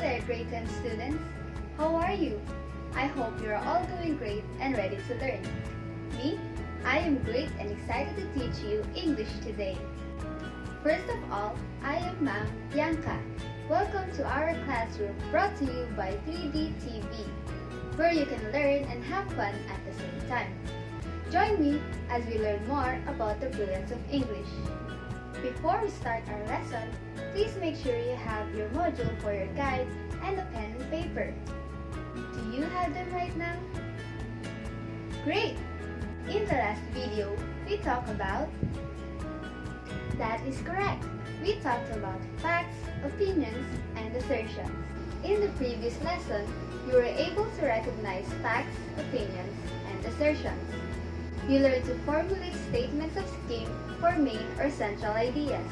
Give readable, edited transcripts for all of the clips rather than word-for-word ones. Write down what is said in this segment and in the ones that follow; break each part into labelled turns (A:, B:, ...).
A: there, grade 10 students. How are you? I hope you are all doing great and ready to learn. Me? I am great and excited to teach you English today. First of all, I am Ma'am Bianca. Welcome to our classroom brought to you by 3D TV, where you can learn and have fun at the same time. Join me as we learn more about the brilliance of English. Before we start our lesson, please make sure you have your module for your guide and a pen and paper. Do you have them right now? Great! In the last video, we talked about... That is correct! We talked about facts, opinions, and assertions. In the previous lesson, you were able to recognize facts, opinions, and assertions. You learned to formulate statements of scheme for main or central ideas.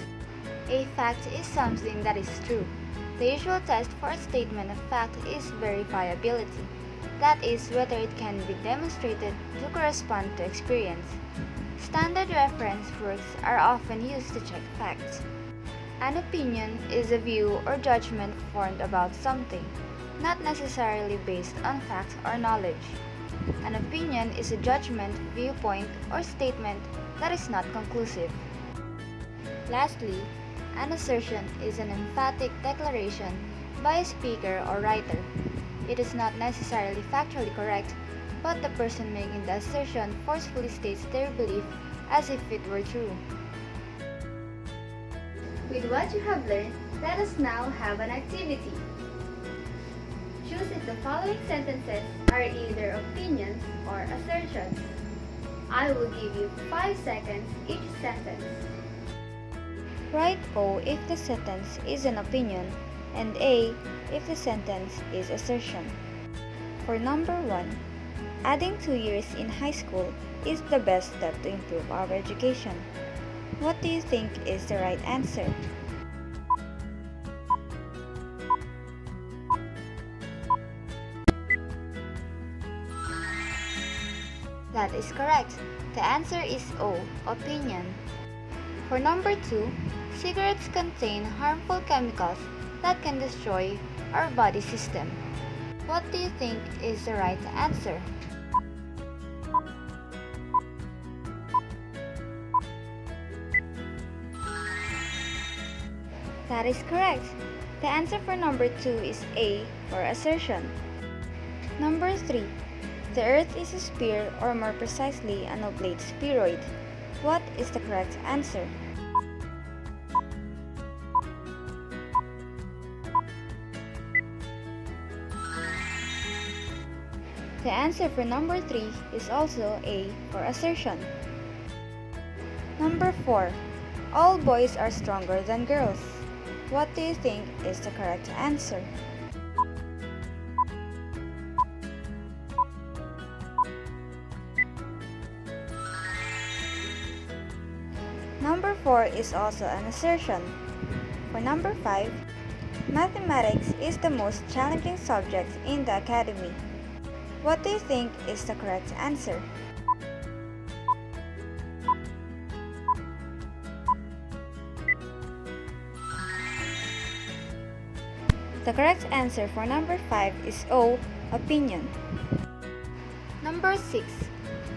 B: A fact is something that is true. The usual test for a statement of fact is verifiability. That is, whether it can be demonstrated to correspond to experience. Standard reference works are often used to check facts. An opinion is a view or judgment formed about something, not necessarily based on facts or knowledge. An opinion is a judgment, viewpoint, or statement that is not conclusive. Lastly, an assertion is an emphatic declaration by a speaker or writer. It is not necessarily factually correct, but the person making the assertion forcefully states their belief as if it were true.
A: With what you have learned, let us now have an activity. Choose if the following sentences are either opinions or assertions. I will give you 5 seconds each sentence.
B: Write O if the sentence is an opinion and A if the sentence is assertion. For number 1, adding 2 years in high school is the best step to improve our education. What do you think is the right answer? That is correct. The answer is O, opinion. For number 2, cigarettes contain harmful chemicals that can destroy our body system. What do you think is the right answer? That is correct. The answer for number 2 is A, for assertion. Number 3. The Earth is a sphere, or more precisely, an oblate spheroid. What is the correct answer? The answer for number 3 is also A, for assertion. Number 4. All boys are stronger than girls. What do you think is the correct answer? Number 4 is also an assertion. For number 5, mathematics is the most challenging subject in the academy. What do you think is the correct answer? The correct answer for number 5 is O, opinion. Number 6.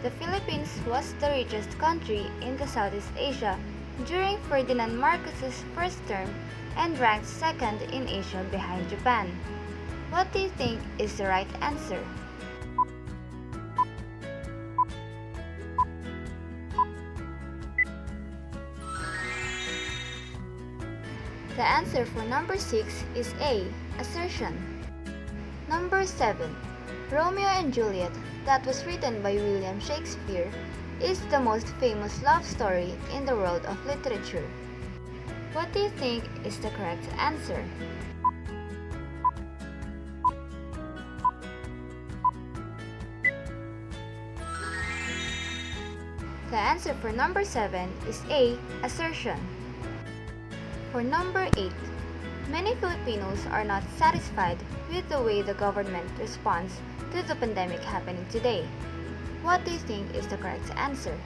B: The Philippines was the richest country in the Southeast Asia during Ferdinand Marcos's first term and ranked second in Asia behind Japan. What do you think is the right answer? The answer for number 6 is A, assertion. Number 7. Romeo and Juliet, that was written by William Shakespeare, is the most famous love story in the world of literature. What do you think is the correct answer? The answer for number 7 is A, assertion. For number 8, many Filipinos are not satisfied with the way the government responds to the pandemic happening today. What do you think is the correct answer?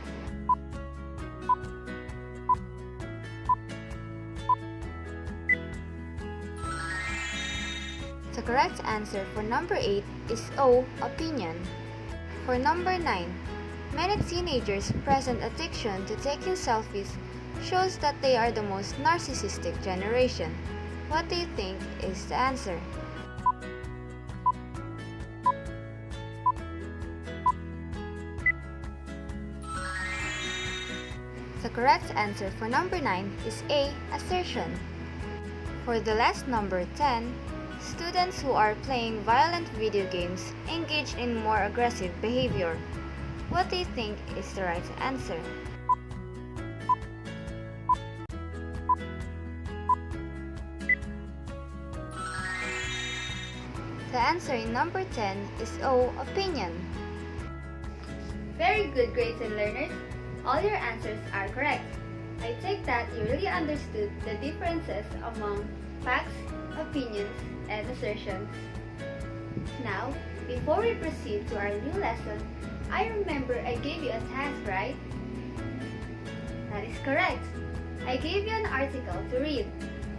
B: The correct answer for number 8 is O, opinion. For number 9, many teenagers' present addiction to taking selfies shows that they are the most narcissistic generation. What do you think is the answer? The correct answer for number 9 is A, assertion. For the last number 10, students who are playing violent video games engage in more aggressive behavior. What do you think is the right answer? The answer in number 10 is O, opinion.
A: Very good, grades and learners. All your answers are correct. I take that you really understood the differences among facts, opinions, and assertions. Now, before we proceed to our new lesson, I remember I gave you a task, right? That is correct. I gave you an article to read.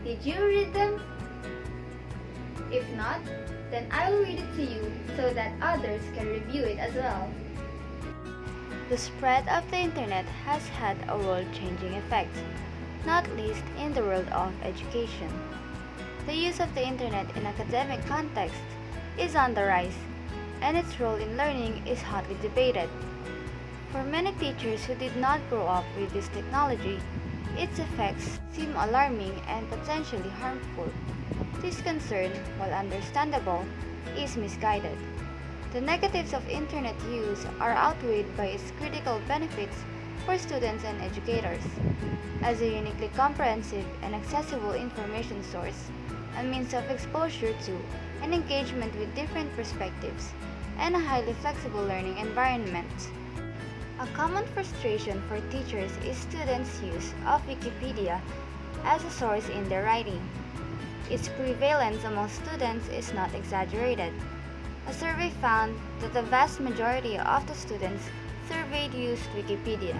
A: Did you read them? If not, then I will read it to you so that others can review it as well.
B: The spread of the internet has had a world-changing effect, not least in the world of education. The use of the internet in academic context is on the rise, and its role in learning is hotly debated. For many teachers who did not grow up with this technology, its effects seem alarming and potentially harmful. This concern, while understandable, is misguided. The negatives of internet use are outweighed by its critical benefits for students and educators. As a uniquely comprehensive and accessible information source, a means of exposure to and engagement with different perspectives, and a highly flexible learning environment. A common frustration for teachers is students' use of Wikipedia as a source in their writing. Its prevalence among students is not exaggerated. A survey found that the vast majority of the students surveyed used Wikipedia.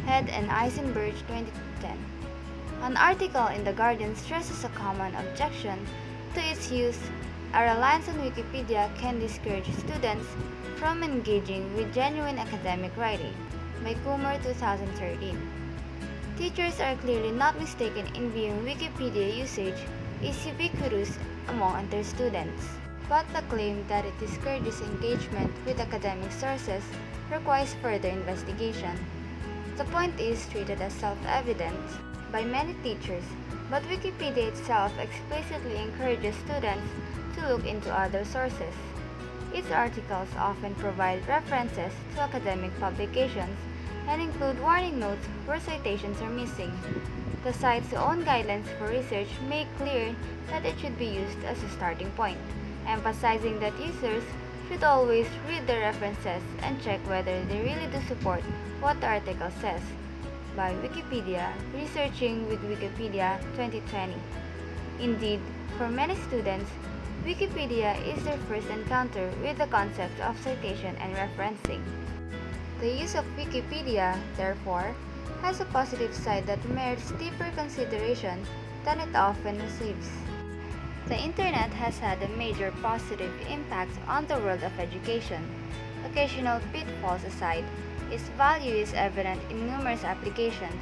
B: Head and Eisenberg 2010. An article in The Guardian stresses a common objection to its use. A reliance on Wikipedia can discourage students from engaging with genuine academic writing, by Coomer 2013. Teachers are clearly not mistaken in viewing Wikipedia usage is ubiquitous among their students. But the claim that it discourages engagement with academic sources requires further investigation. The point is treated as self-evident by many teachers, but Wikipedia itself explicitly encourages students to look into other sources. Its articles often provide references to academic publications and include warning notes where citations are missing. The site's own guidelines for research make clear that it should be used as a starting point, emphasizing that users should always read the references and check whether they really do support what the article says. By Wikipedia, Researching with Wikipedia 2020. Indeed, for many students, Wikipedia is their first encounter with the concept of citation and referencing. The use of Wikipedia, therefore, has a positive side that merits deeper consideration than it often receives. The internet has had a major positive impact on the world of education. Occasional pitfalls aside, its value is evident in numerous applications.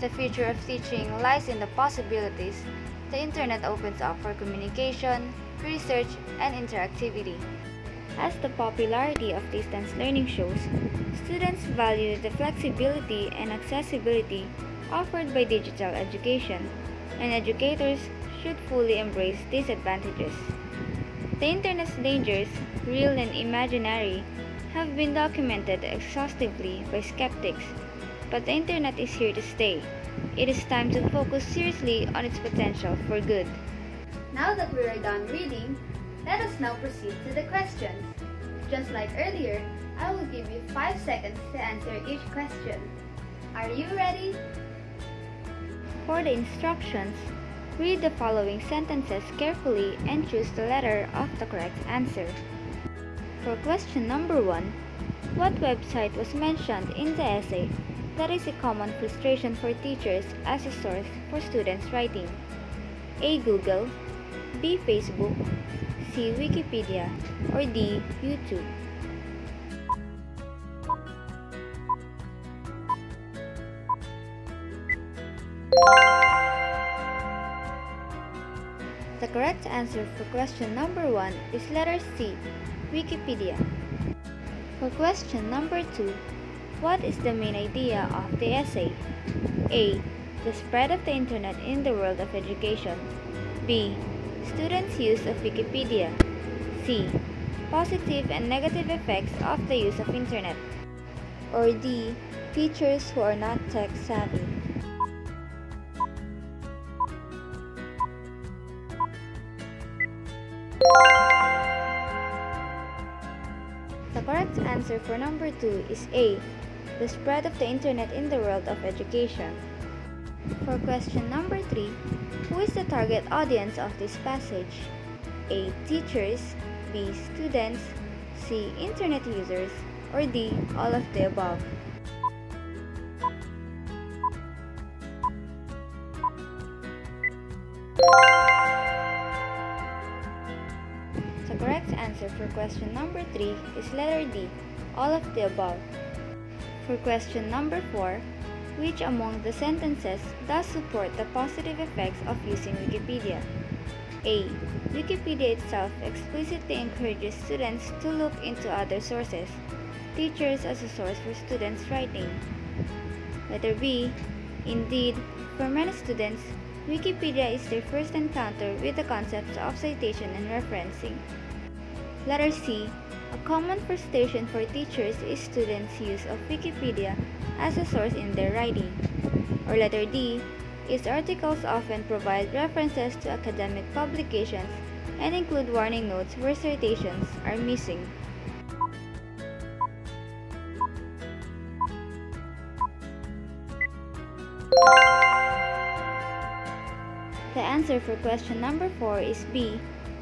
B: The future of teaching lies in the possibilities the internet opens up for communication, research, and interactivity. As the popularity of distance learning shows, students value the flexibility and accessibility offered by digital education, and educators should fully embrace these advantages. The internet's dangers, real and imaginary, have been documented exhaustively by skeptics, but the internet is here to stay. It is time to focus seriously on its potential for good.
A: Now that we are done reading, let us now proceed to the questions. Just like earlier, I will give you 5 seconds to answer each question. Are you ready?
B: For the instructions, read the following sentences carefully and choose the letter of the correct answer. For question number 1, what website was mentioned in the essay that is a common frustration for teachers as a source for students' writing? A. Google, B. Facebook, C. Wikipedia, or D. YouTube? The correct answer for question number 1 is letter C. Wikipedia. For question number 2, what is the main idea of the essay? A. The spread of the internet in the world of education. B. Students' use of Wikipedia. C. Positive and negative effects of the use of internet. Or D. Teachers who are not tech savvy. The correct answer for number 2 is A. The spread of the internet in the world of education. For question number 3, who is the target audience of this passage? A. Teachers, B. Students, C. Internet users, or D. All of the above. The correct answer for question number 3 is letter D. All of the above. For question number 4, which among the sentences does support the positive effects of using Wikipedia? A. Wikipedia itself explicitly encourages students to look into other sources, teachers as a source for students' writing. Letter B. Indeed, for many students, Wikipedia is their first encounter with the concepts of citation and referencing. Letter C. A common frustration for teachers is students' use of Wikipedia as a source in their writing. Or letter D. Its articles often provide references to academic publications and include warning notes where citations are missing. The answer for question number 4 is B.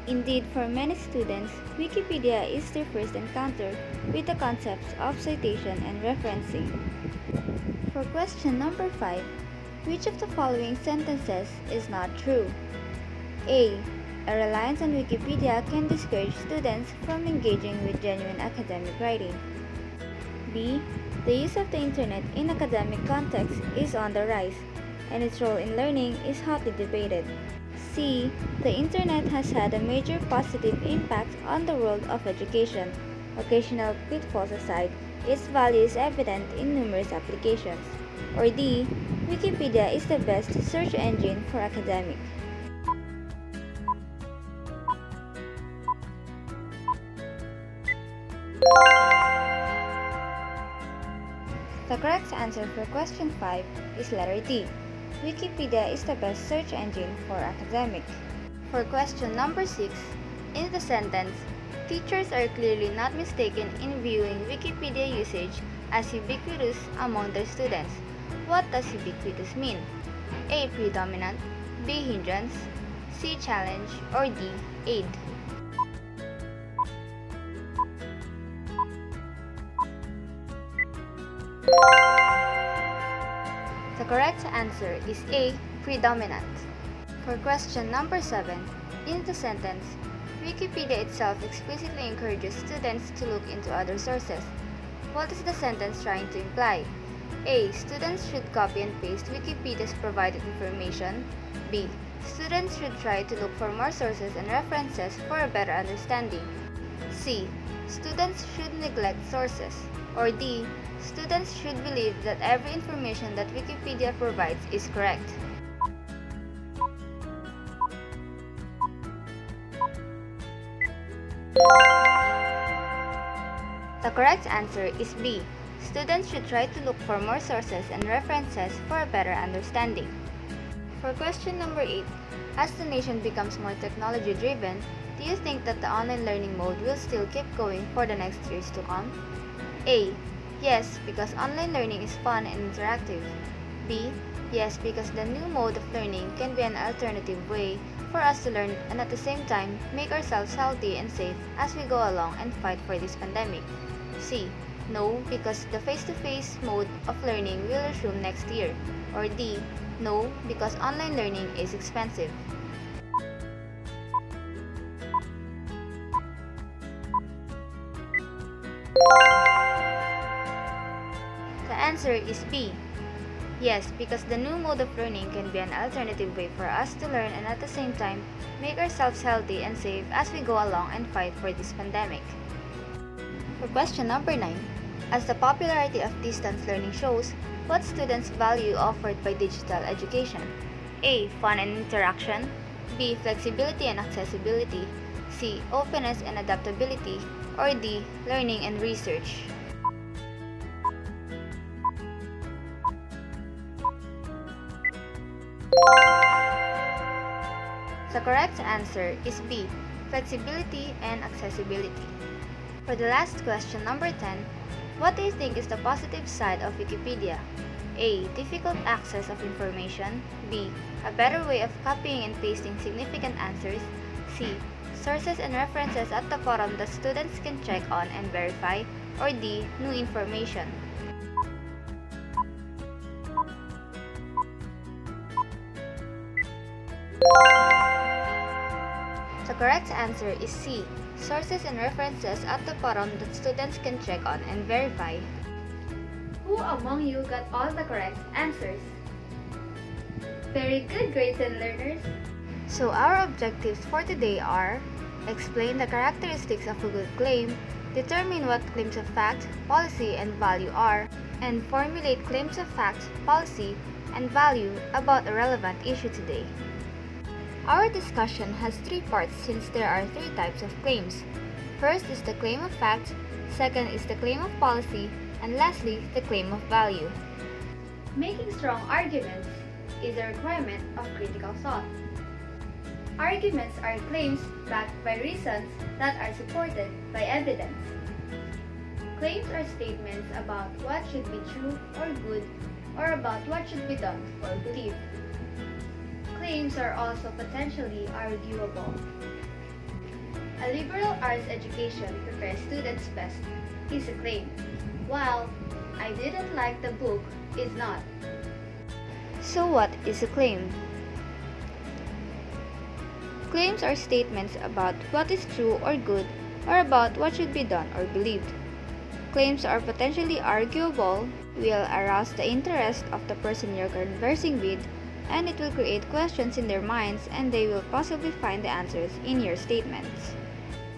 B: Indeed, for many students, Wikipedia is their first encounter with the concepts of citation and referencing. For question number 5, which of the following sentences is not true? A. A reliance on Wikipedia can discourage students from engaging with genuine academic writing. B. The use of the internet in academic context is on the rise, and its role in learning is hotly debated. C. The internet has had a major positive impact on the world of education. Occasional pitfalls aside, its value is evident in numerous applications. Or D. Wikipedia is the best search engine for academic. The correct answer for question 5 is letter D. Wikipedia is the best search engine for academic. For question number 6, in the sentence, teachers are clearly not mistaken in viewing Wikipedia usage as ubiquitous among their students. What does ubiquitous mean? A. Predominant, B. Hindrance, C. Challenge, or D. Aid. The correct answer is A. Predominant. For question number 7, in the sentence, Wikipedia itself explicitly encourages students to look into other sources. What is the sentence trying to imply? A. Students should copy and paste Wikipedia's provided information. B. Students should try to look for more sources and references for a better understanding. C. Students should neglect sources. Or D. Students should believe that every information that Wikipedia provides is correct. The correct answer is B. Students should try to look for more sources and references for a better understanding. For question number 8, as the nation becomes more technology-driven, do you think that the online learning mode will still keep going for the next years to come? A. Yes, because online learning is fun and interactive. B. Yes, because the new mode of learning can be an alternative way for us to learn and at the same time make ourselves healthy and safe as we go along and fight for this pandemic. C. No, because the face-to-face mode of learning will resume next year. Or D. No, because online learning is expensive. answer is B. Yes, because the new mode of learning can be an alternative way for us to learn and at the same time make ourselves healthy and safe as we go along and fight for this pandemic. For question number 9, as the popularity of distance learning shows, what students value offered by digital education? A. Fun and interaction. B. Flexibility and accessibility. C. Openness and adaptability. Or D. Learning and research. The correct answer is B. Flexibility and accessibility. For the last question, number 10, what do you think is the positive side of Wikipedia? A. Difficult access of information. B. A better way of copying and pasting significant answers. C. Sources and references at the bottom that students can check on and verify. Or D. New information. The correct answer is C. Sources and references at the bottom that students can check on and verify.
A: Who among you got all the correct answers? Very good, grade 10 learners!
B: So our objectives for today are: explain the characteristics of a good claim, determine what claims of fact, policy, and value are, and formulate claims of fact, policy, and value about a relevant issue today. Our discussion has 3 parts since there are 3 types of claims. First is the claim of fact, second is the claim of policy, and lastly, the claim of value.
A: Making strong arguments is a requirement of critical thought. Arguments are claims backed by reasons that are supported by evidence. Claims are statements about what should be true or good, or about what should be done or believed. Claims are also potentially arguable. A liberal arts education prepares students best is a claim, while I didn't like the book is not.
B: So what is a claim? Claims are statements about what is true or good, or about what should be done or believed. Claims are potentially arguable, will arouse the interest of the person you're conversing with, and it will create questions in their minds, and they will possibly find the answers in your statements.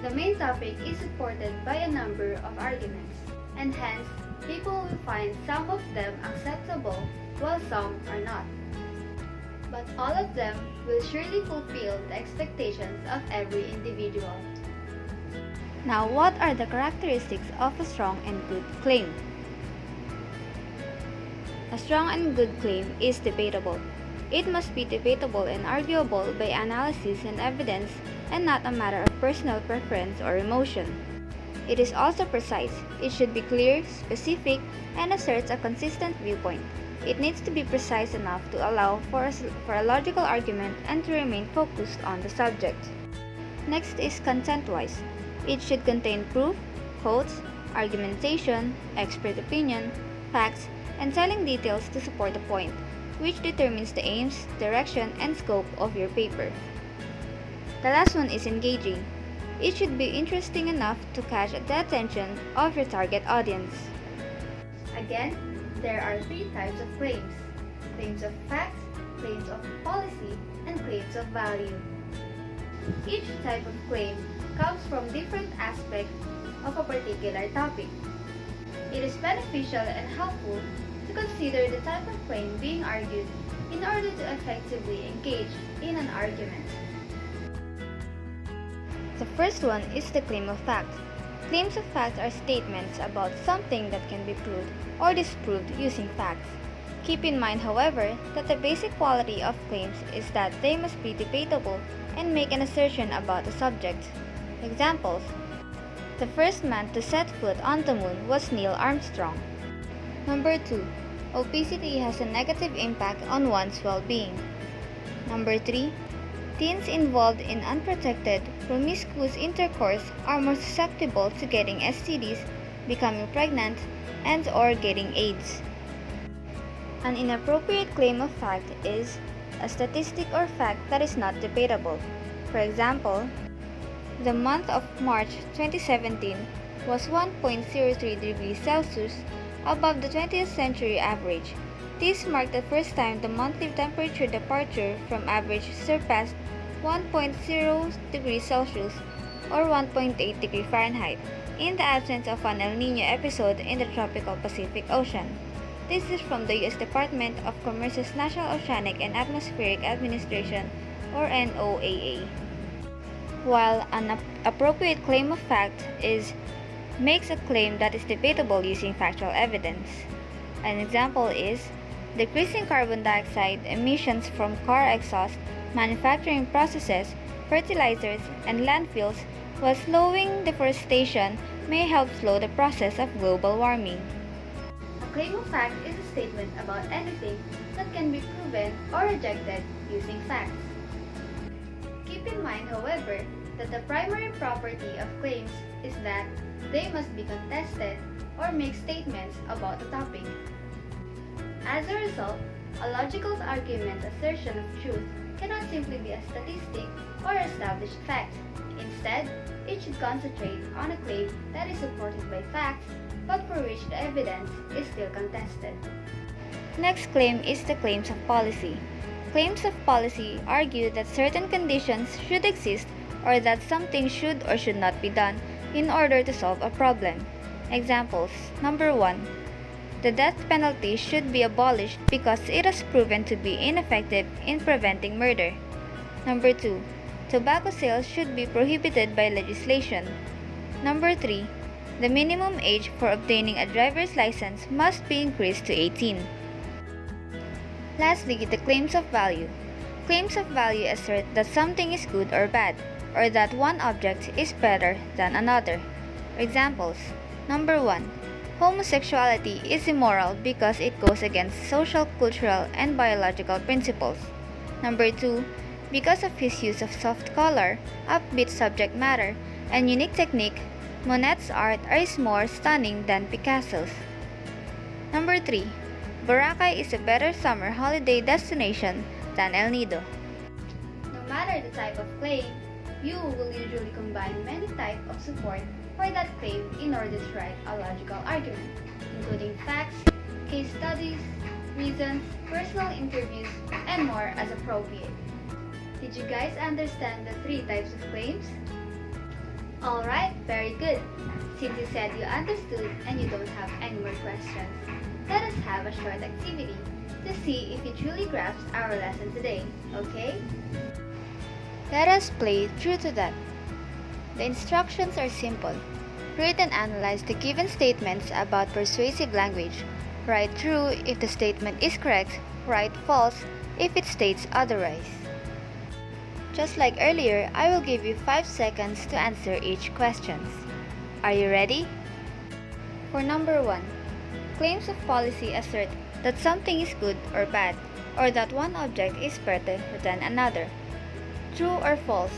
A: The main topic is supported by a number of arguments, and hence, people will find some of them acceptable while some are not. But all of them will surely fulfill the expectations of every individual.
B: Now, what are the characteristics of a strong and good claim? A strong and good claim is debatable. It must be debatable and arguable by analysis and evidence, and not a matter of personal preference or emotion. It is also precise. It should be clear, specific, and asserts a consistent viewpoint. It needs to be precise enough to allow for a logical argument and to remain focused on the subject. Next is content-wise. It should contain proof, quotes, argumentation, expert opinion, facts, and telling details to support the point, which determines the aims, direction, and scope of your paper. The last one is engaging. It should be interesting enough to catch the attention of your target audience.
A: Again, there are 3 types of claims: claims of facts, claims of policy, and claims of value. Each type of claim comes from different aspects of a particular topic. It is beneficial and helpful to consider the type of claim being argued in order to effectively engage in an argument.
B: The first one is the claim of fact. Claims of fact are statements about something that can be proved or disproved using facts. Keep in mind, however, that the basic quality of claims is that they must be debatable and make an assertion about a subject. Examples: the first man to set foot on the moon was Neil Armstrong. Number 2. Obesity has a negative impact on one's well-being. Number 3. Teens involved in unprotected, promiscuous intercourse are more susceptible to getting STDs, becoming pregnant, and/or getting AIDS. An inappropriate claim of fact is a statistic or fact that is not debatable. For example, the month of March 2017 was 1.03 degrees Celsius above the 20th century average. This marked the first time the monthly temperature departure from average surpassed 1.0 degrees Celsius or 1.8 degrees Fahrenheit in the absence of an El Niño episode in the tropical Pacific Ocean. This is from the U.S. Department of Commerce's National Oceanic and Atmospheric Administration, or NOAA. While an appropriate claim of fact makes a claim that is debatable using factual evidence. An example is decreasing carbon dioxide emissions from car exhaust, manufacturing processes, fertilizers, and landfills, while slowing deforestation may help slow the process of global warming.
A: A claim of fact is a statement about anything that can be proven or rejected using facts. Keep in mind, however, that the primary property of claims is that they must be contested or make statements about the topic. As a result, a logical argument's assertion of truth cannot simply be a statistic or established fact. Instead, it should concentrate on a claim that is supported by facts, but for which the evidence is still contested.
B: Next claim is the claims of policy. Claims of policy argue that certain conditions should exist or that something should or should not be done in order to solve a problem. Examples: Number 1. The death penalty should be abolished because it has proven to be ineffective in preventing murder. Number 2. Tobacco sales should be prohibited by legislation. Number 3. The minimum age for obtaining a driver's license must be increased to 18. Lastly, the claims of value. Claims of value assert that something is good or bad, or that one object is better than another. Examples: Number 1. Homosexuality is immoral because it goes against social, cultural, and biological principles. Number 2. Because of his use of soft color, upbeat subject matter, and unique technique, Monet's art is more stunning than Picasso's. Number 3. Boracay is a better summer holiday destination than El Nido.
A: No matter the type of claim, you will usually combine many types of support for that claim in order to write a logical argument, including facts, case studies, reasons, personal interviews, and more as appropriate. Did you guys understand the 3 types of claims? Alright, very good. Since you said you understood and you don't have any more questions, let us have a short activity to see if you truly grasped our lesson today, okay?
B: Let us play True to That. The instructions are simple. Read and analyze the given statements about persuasive language. Write true if the statement is correct, write false if it states otherwise. Just like earlier, I will give you 5 seconds to answer each question. Are you ready? For number 1, claims of policy assert that something is good or bad, or that one object is better than another. True or false?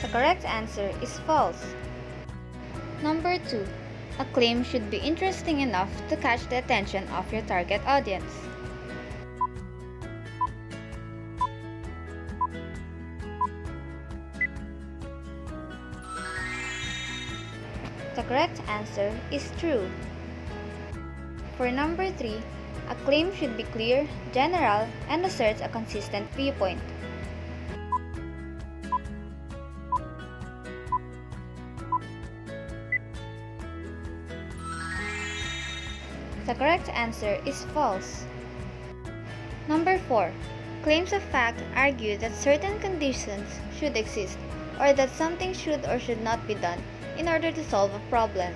B: The correct answer is false. Number 2. A claim should be interesting enough to catch the attention of your target audience. The correct answer is true. For number 3, a claim should be clear, general, and asserts a consistent viewpoint. The correct answer is false. Number 4. Claims of fact argue that certain conditions should exist or that something should or should not be done in order to solve a problem.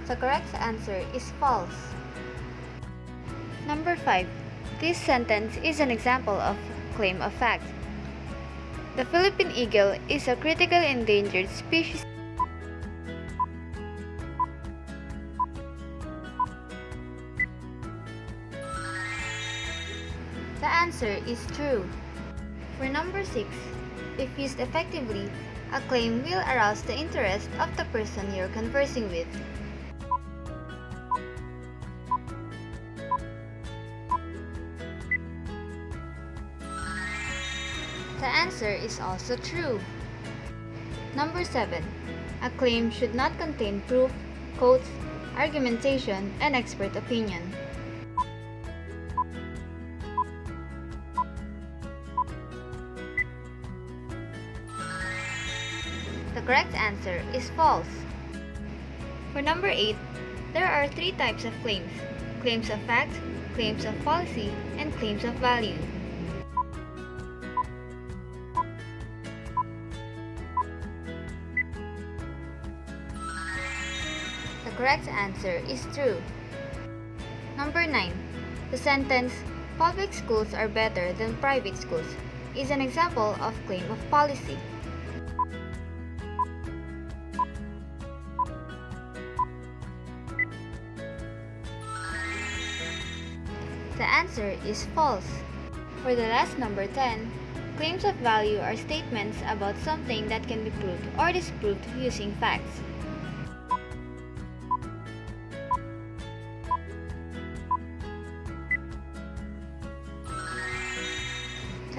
B: The correct answer is false. Number 5. This sentence is an example of claim of fact. The Philippine eagle is a critically endangered species. The answer is true. For number 6, if used effectively, a claim will arouse the interest of the person you're conversing with. answer is also true. Number 7. A claim should not contain proof, quotes, argumentation, and expert opinion. The correct answer is false. For number 8, there are 3 types of claims: claims of fact, claims of policy, and claims of value. The correct answer is true. Number 9. The sentence, "Public schools are better than private schools," is an example of claim of policy. The answer is false. For the last number 10, claims of value are statements about something that can be proved or disproved using facts.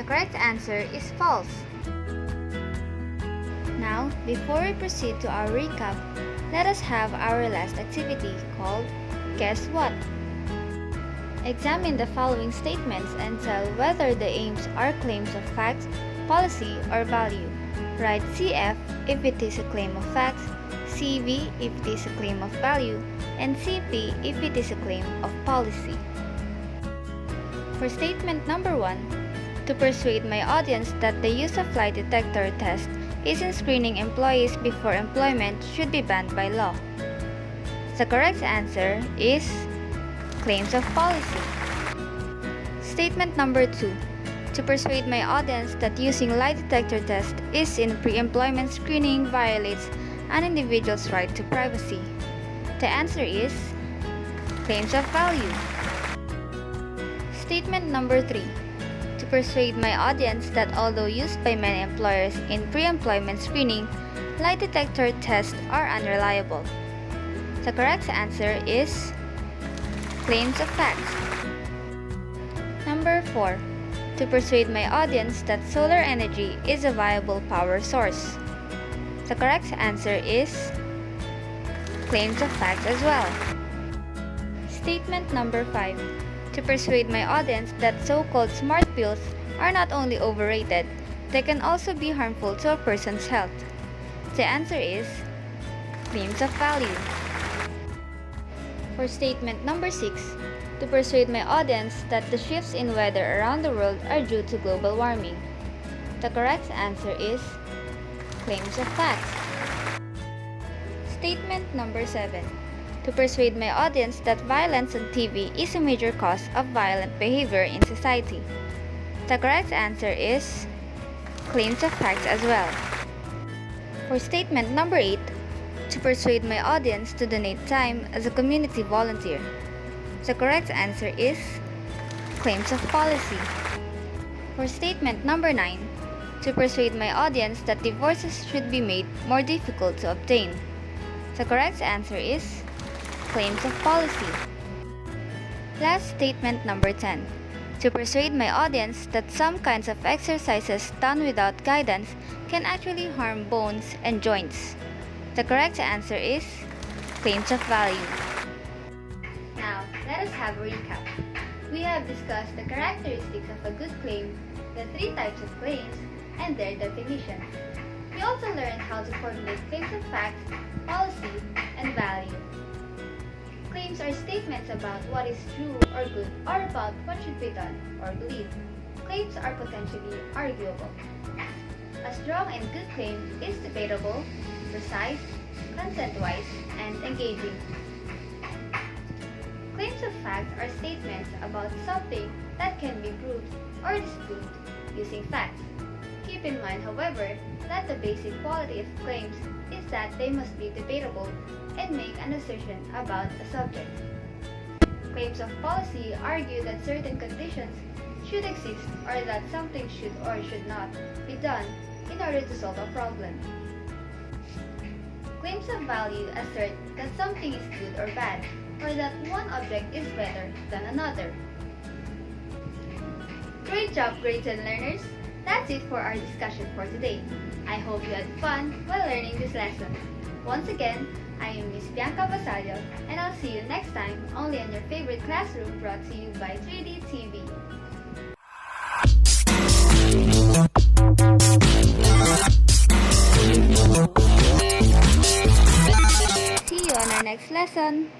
B: The correct answer is false. Now, before we proceed to our recap, let us have our last activity called Guess What? Examine the following statements and tell whether the aims are claims of fact, policy, or value. Write CF if it is a claim of fact, CV if it is a claim of value, and CP if it is a claim of policy. For statement number 1, to persuade my audience that the use of lie detector test is in screening employees before employment should be banned by law. The correct answer is claims of policy. Statement number 2. To persuade my audience that using lie detector test is in pre-employment screening violates an individual's right to privacy. The answer is claims of value. Statement number 3. To persuade my audience that although used by many employers in pre-employment screening, lie detector tests are unreliable. The correct answer is claims of facts. Number 4. To persuade my audience that solar energy is a viable power source. The correct answer is claims of facts as well. Statement number 5. To persuade my audience that so-called smart pills are not only overrated, they can also be harmful to a person's health. The answer is claims of value. For statement number 6, to persuade my audience that the shifts in weather around the world are due to global warming. The correct answer is claims of facts. Statement number 7. To persuade my audience that violence on TV is a major cause of violent behavior in society. The correct answer is claims of facts as well. For statement number 8, to persuade my audience to donate time as a community volunteer. The correct answer is claims of policy. For statement number 9, to persuade my audience that divorces should be made more difficult to obtain. The correct answer is claims of policy. Last statement number 10. To persuade my audience that some kinds of exercises done without guidance can actually harm bones and joints. The correct answer is claims of value.
A: Now, let us have a recap. We have discussed the characteristics of a good claim, the 3 types of claims, and their definitions. We also learned how to formulate claims of fact, policy, and value. Claims are statements about what is true or good or about what should be done or believed. Claims are potentially arguable. A strong and good claim is debatable, precise, consent-wise, and engaging. Claims of fact are statements about something that can be proved or disproved using facts. Keep in mind, however, that the basic quality of claims is that they must be debatable and make an assertion about a subject. Claims of policy argue that certain conditions should exist or that something should or should not be done in order to solve a problem. Claims of value assert that something is good or bad, or that one object is better than another. Great job, grades and learners! That's it for our discussion for today. I hope you had fun while learning this lesson. Once again, I am Miss Bianca VASALLO, and I'll see you next time only on your favorite classroom brought to you by 3D TV. See you on our next lesson.